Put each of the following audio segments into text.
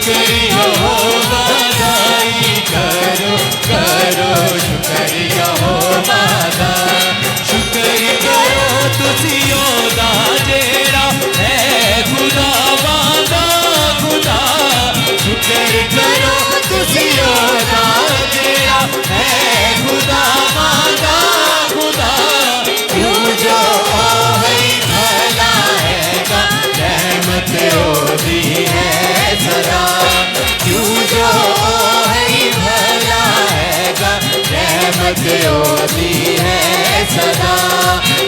शुक्रिया हो बधाई करो करो शुक्रिया हो बधाई शुक्र करो तुसियो दा जेड़ा है खुदा वादा खुदा शुक्र करो तुसियो दा जेड़ा है खुदा वादा खुदा क्यों जो है भला हैगा रहमत ओदी है सदा क्यों जो है भला हैगा रहमत ओदी है सदा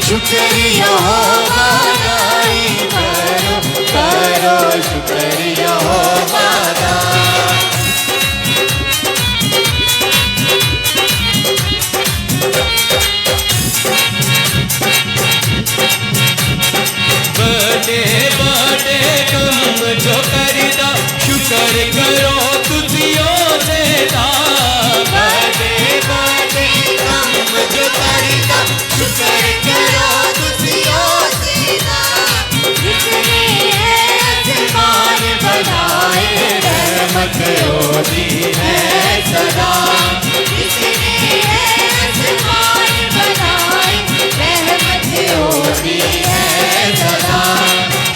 शुक्रिया हो बधाई करो करो शुक्रिया हो बधाई बड़े बड़े कम जो करदा शुक्र करो तुसियो सेदा बड़े बड़े कम जो करदा शुक्र करो तुसियो सेदा जिसने आसमान बनाए रहमत ओदी है सदा जिसने आसमान बनाए रहमत ओदी है सदा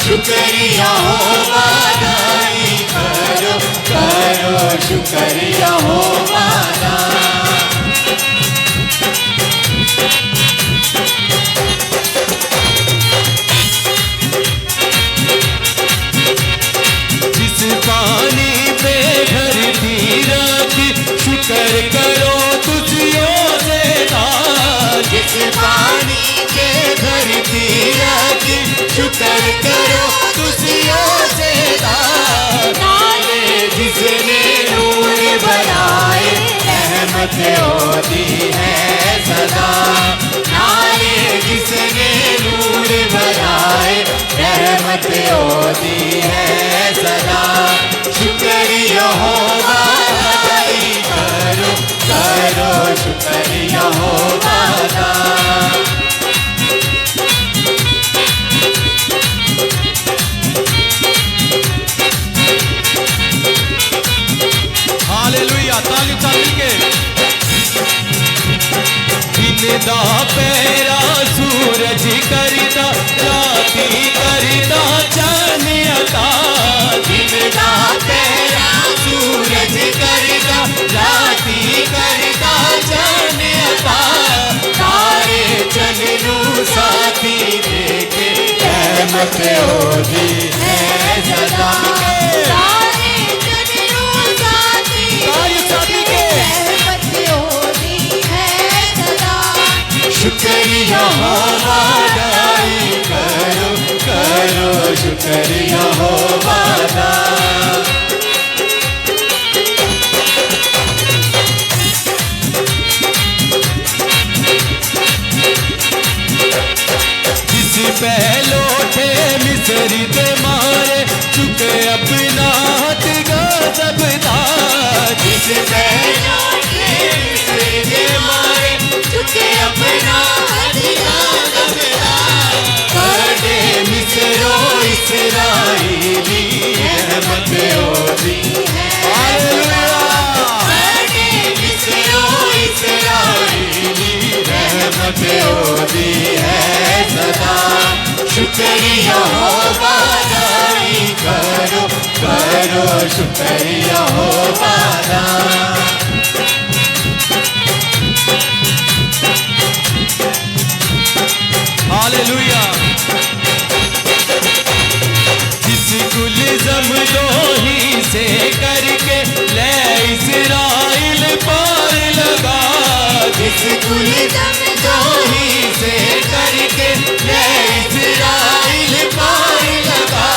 शुक्रिया हो बधाई करो करो शुक्रिया हो बधाई जिस पानी पे धरती रखी शुक्र करो तुझियो सेदा जिस पानी पे धरती रखी शुक्र करो तुझियो सेदा नाले जिसने नूर बनाए रहमत ओदी है सदा नाले जिसने नूर बनाए रहमत ओदी है सदा शुक्रिया हो बधाई करो करो शुक्रिया हो बधाई हालेलुया ताली ताली के दिन दा पैरा सूरज करदा राती करदा चानियता दिन दा पैरा सूरज करदा राती करदा चानियता तारे चन्नू साथी देखे रहमत ओदी है सदा तारे चन्नू साथी के रहमत ओदी है सदा शुक्रिया हो बधाई करो करो शुक्रिया हो बधाई जिस पहलो थे मिसरी ते मारे चुके अपना हाथ गजबदा जिस पहलो थे मिसरी ते मारे चुके अपना हाथ गजबदा बड़े मिसरो इसराइली रहमत ओदी है बड़े मिसरो इसराइली रहमत ओदी है सदा शुक्रिया हो बधाई करो करो शुक्रिया हो बधाई हालेलुया जिस गुलज़म लोही से करके ले इस्राइल पार लगा जिस गुलज़म लोही से करके ले इस्राइल पार लगा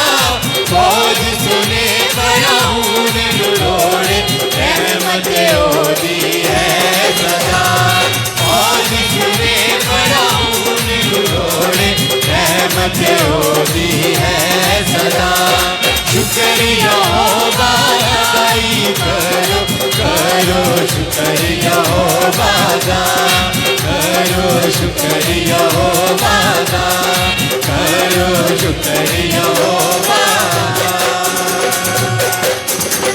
फौज सुने फराऊन लुढ़ोड़े रहमत ओदी है सदा फौज सुने फराऊन लुढ़ोड़े रहमत ओदी है सदा शुक्रिया हो बधाई करो करो शुक्रिया हो बधाई करो शुक्रिया हो बधाई करो शुक्रिया हो